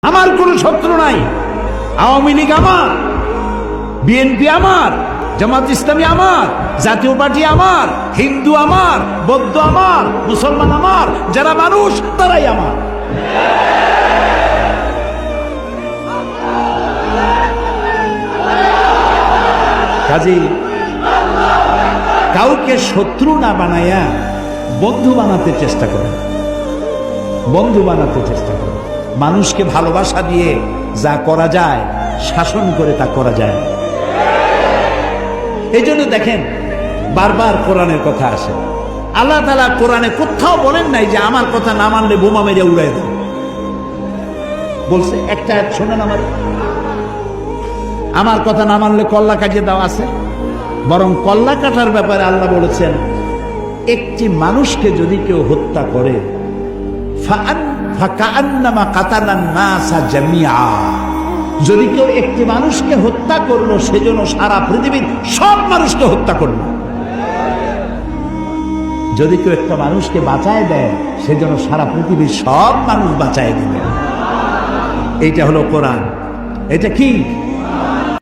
আমার কোনো শত্রু নাই। আওয়ামী লীগ আমার, বিএনপি আমার, জামাত ইসলামী আমার, জাতীয় পার্টি আমার, হিন্দু আমার, বৌদ্ধ আমার, মুসলমান আমার, যারা মানুষ তারাই আমার। কাজেই কাউকে শত্রু না বানায়া বন্ধু বানাতে চেষ্টা করে, বন্ধু বানাতে চেষ্টা করে। মানুষকে ভালোবাসা দিয়ে যা করা যায়, শাসন করে তা করা যায়। এই জন্য দেখেন বারবার কোরআনের কথা আসে। আল্লাহ তাআলা কোরআনে কোথাও বলেন নাই যে আমার কথা না মানলে বোমা মেরে উড়াই দেন। বলছে একটা শোনেন, আমার কথা না মানলে কল্লা কাটিয়ে দাও আছে। বরং কল্লা কাটার ব্যাপারে আল্লাহ বলেছেন, একটি মানুষকে যদি কেউ হত্যা করে যদি কেউ একটি মানুষকে হত্যা করলো, সেজন্য সারা পৃথিবীর সব মানুষকে হত্যা করলো। যদি কেউ একটা মানুষকে বাঁচায় দেয়, সেজন্য সারা পৃথিবীর সব মানুষ বাঁচায় দিবে। এইটা হলো কোরআন। এটা কি?